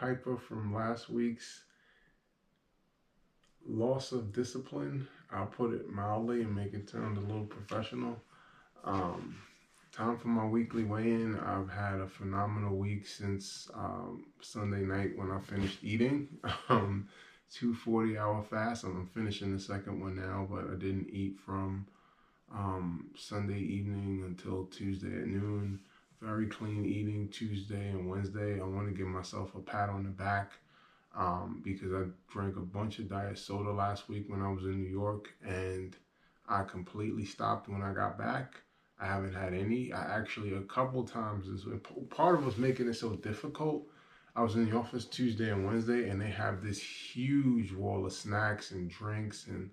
Piper from last week's loss of discipline. I'll put it mildly and make it sound a little professional. Um, Time for my weekly weigh-in. I've had a phenomenal week since Sunday night when I finished eating. Um, 2 40-hour fasts. I'm finishing the second one now, but I didn't eat from Sunday evening until Tuesday at noon. Very clean eating Tuesday and Wednesday. I want to give myself a pat on the back because I drank a bunch of diet soda last week when I was in New York, and I completely stopped when I got back. I haven't had any. I actually, a couple times, is part of what's making it so difficult. I was in the office Tuesday and Wednesday, and they have this huge wall of snacks and drinks, and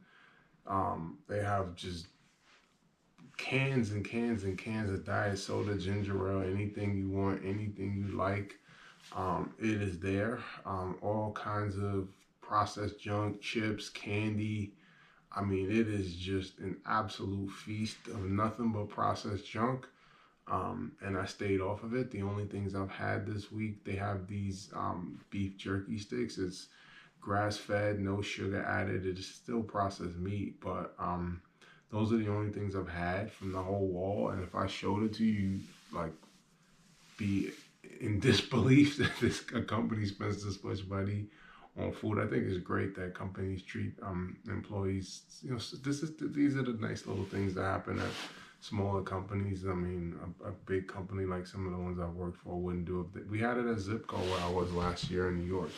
they have just cans and cans and cans of diet soda, ginger ale, anything you want, anything you like. It is there. All kinds of processed junk, chips, candy. I mean, it is just an absolute feast of nothing but processed junk. And I stayed off of it. The only things I've had this week, they have these beef jerky sticks. It's grass fed, no sugar added. It is still processed meat, but those are the only things I've had from the whole wall. And if I showed it to you, like, be in disbelief that this a company spends this much money on food. I think it's great that companies treat employees. You know, these are the nice little things that happen at smaller companies. I mean, a big company like some of the ones I've worked for wouldn't do it. We had it at Zipco where I was last year in New York,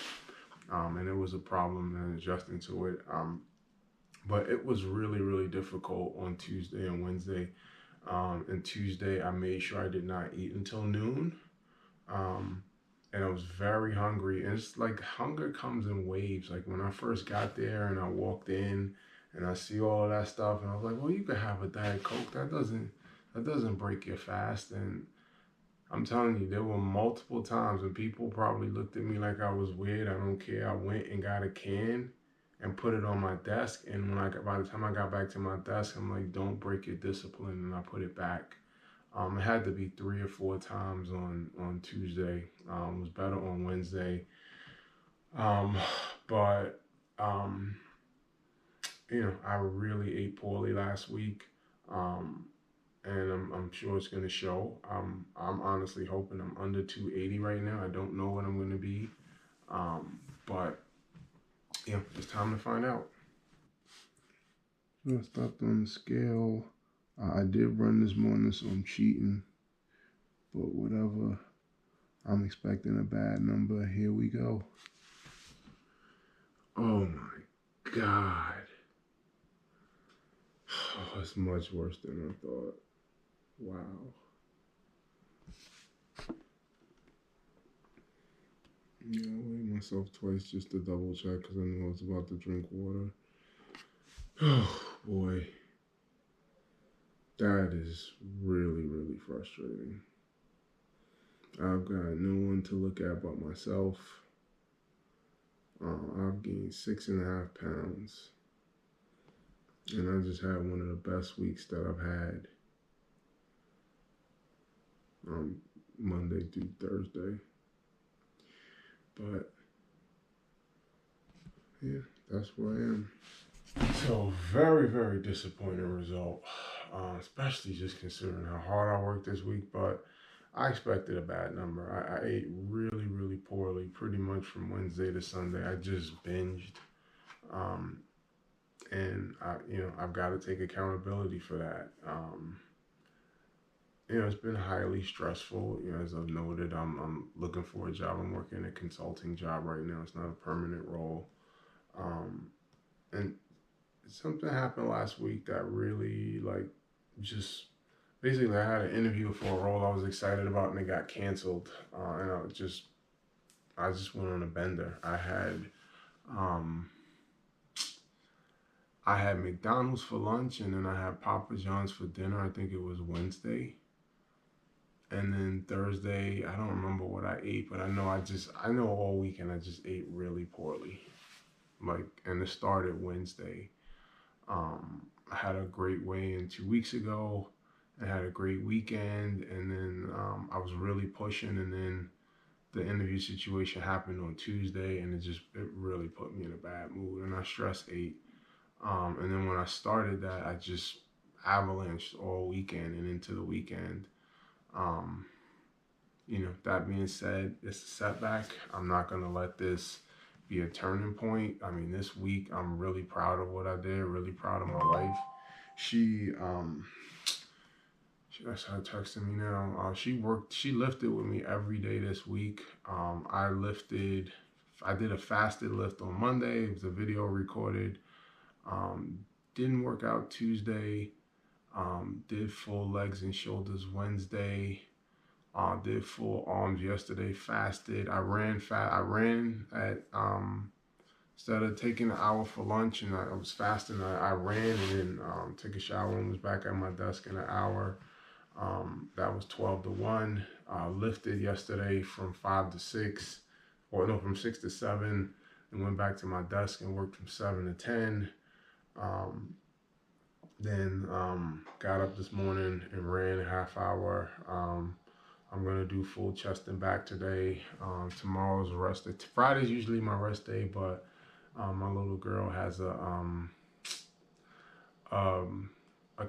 and it was a problem in adjusting to it. But it was really difficult on Tuesday and Wednesday. And Tuesday, I made sure I did not eat until noon. Um, and I was very hungry. And it's like hunger comes in waves. Like when I first got there and I walked in and I see all of that stuff, and I was like, well, you could have a Diet Coke. That doesn't break your fast. And I'm telling you, there were multiple times when people probably looked at me like I was weird. I don't care. I went and got a can and put it on my desk. And by the time I got back to my desk, I'm like, don't break your discipline. And I put it back. It had to be 3 or 4 times on Tuesday. It was better on Wednesday. Um, but um, I really ate poorly last week. Um, and I'm sure it's going to show. I'm honestly hoping I'm under 280 right now. I don't know what I'm going to be, but it's time to find out. I stopped on the scale. I did run this morning, so I'm cheating. But whatever. I'm expecting a bad number. Here we go. Oh my God. Oh, it's much worse than I thought. Wow. Yeah, I weighed myself twice just to double check because I knew I was about to drink water. Oh boy. That is really frustrating. I've got no one to look at but myself. I've gained 6.5 pounds. And I just had one of the best weeks that I've had Monday through Thursday. But yeah, that's where I am. So very disappointing result, especially just considering how hard I worked this week. But I expected a bad number. I ate really poorly, pretty much from Wednesday to Sunday. I just binged, um, and I've got to take accountability for that. It's been highly stressful. As I've noted, I'm looking for a job. I'm working a consulting job right now. It's not a permanent role, um, and something happened last week that really just basically I had an interview for a role I was excited about and it got canceled, and I just went on a bender. Um, I had McDonald's for lunch and then I had Papa John's for dinner. I think it was Wednesday. And then Thursday, I don't remember what I ate, but I know all weekend I just ate really poorly. And it started Wednesday. I had a great weigh-in 2 weeks ago. I had a great weekend, and then I was really pushing, and then the interview situation happened on Tuesday, and it really put me in a bad mood, and I stress ate. And then when I started that, I just avalanched all weekend and into the weekend. Um, that being said, it's a setback. I'm not gonna let this be a turning point. I mean, this week I'm really proud of what I did. Really proud of my wife. She That's her texting me now. She lifted with me every day this week. I did a fasted lift on Monday. It was a video recorded. Um, didn't work out Tuesday. Did full legs and shoulders Wednesday. Did full arms yesterday. Fasted. I ran at instead of taking an hour for lunch, and I was fasting. I ran and then took a shower and was back at my desk in an hour. That was 12 to 1. Lifted yesterday from 5 to 6, or no, from 6 to 7, and went back to my desk and worked from 7 to 10. Then got up this morning and ran a half hour. I'm going to do full chest and back today. Tomorrow's a rest day. Friday's usually my rest day, but my little girl has a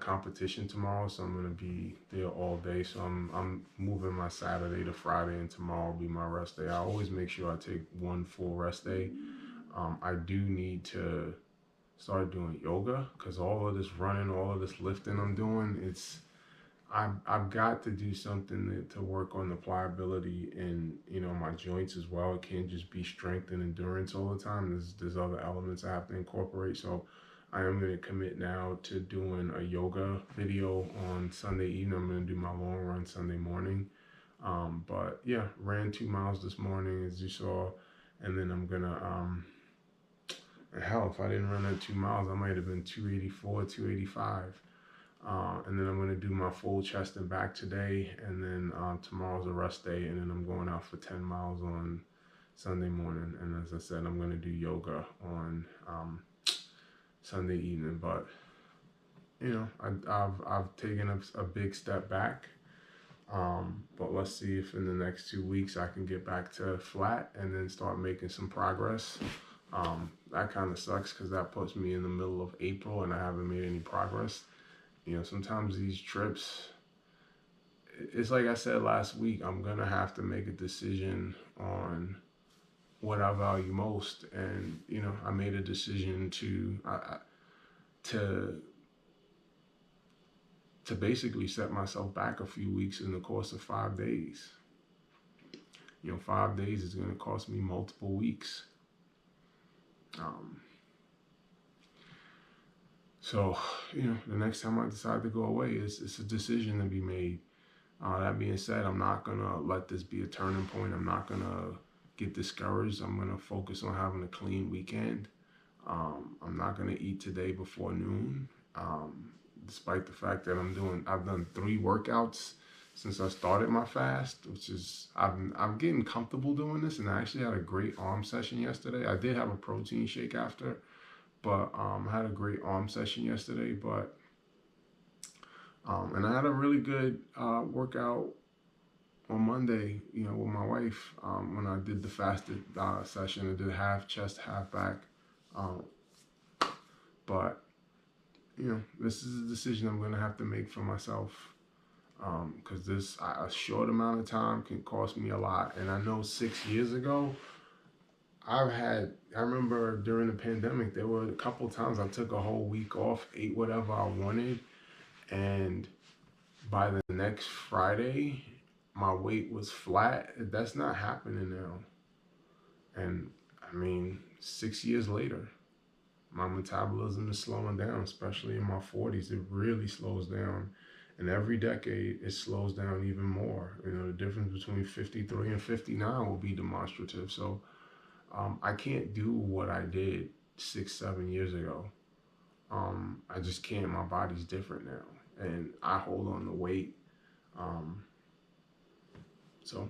competition tomorrow, so I'm gonna be there all day. So I'm moving my Saturday to Friday, and tomorrow will be my rest day. I always make sure I take one full rest day. I do need to start doing yoga because all of this running, all of this lifting I'm doing, I've got to do something to work on the pliability in my joints as well. It can't just be strength and endurance all the time. There's other elements I have to incorporate. So I am going to commit now to doing a yoga video on Sunday evening. I'm going to do my long run Sunday morning. But yeah, ran 2 miles this morning, as you saw. And then I'm going to, hell, if I didn't run that 2 miles, I might have been 284, 285. And then I'm going to do my full chest and back today. And then tomorrow's a rest day. And then I'm going out for 10 miles on Sunday morning. And as I said, I'm going to do yoga on Sunday evening. But I've taken a big step back, but let's see if in the next 2 weeks I can get back to flat and then start making some progress. That kind of sucks because that puts me in the middle of April and I haven't made any progress. Sometimes these trips, it's like I said last week, I'm gonna have to make a decision on what I value most. And I made a decision to basically set myself back a few weeks in the course of 5 days. 5 days is going to cost me multiple weeks. So the next time I decide to go away, it's a decision to be made. That being said, I'm not going to let this be a turning point. I'm not going to get discouraged. I'm going to focus on having a clean weekend. I'm not going to eat today before noon. Despite the fact that I've done 3 workouts since I started my fast, which is, I'm getting comfortable doing this, and I actually had a great arm session yesterday. I did have a protein shake after, but I had a great arm session yesterday, and I had a really good workout on Monday, with my wife, when I did the fasted session. I did half chest, half back, but this is a decision I'm going to have to make for myself, because a short amount of time can cost me a lot. And I know 6 years ago, I remember during the pandemic, there were a couple times I took a whole week off, ate whatever I wanted, and by the next Friday, my weight was flat. That's not happening now. And I mean, 6 years later, my metabolism is slowing down, especially in my 40s. It really slows down. And every decade, it slows down even more. The difference between 53 and 59 will be demonstrative. So I can't do what I did 6, 7 years ago. I just can't. My body's different now. And I hold on to weight. So,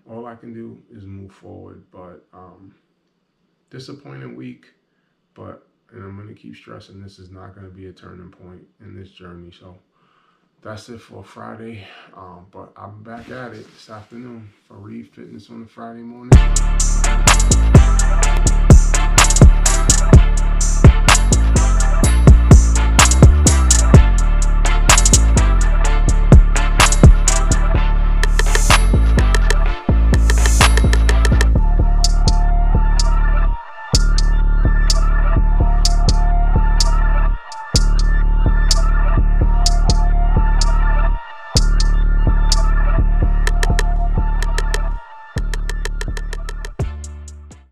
all I can do is move forward. But disappointing week. And I'm going to keep stressing this is not going to be a turning point in this journey. So that's it for Friday. But I'm back at it this afternoon for Reed Fitness on a Friday morning.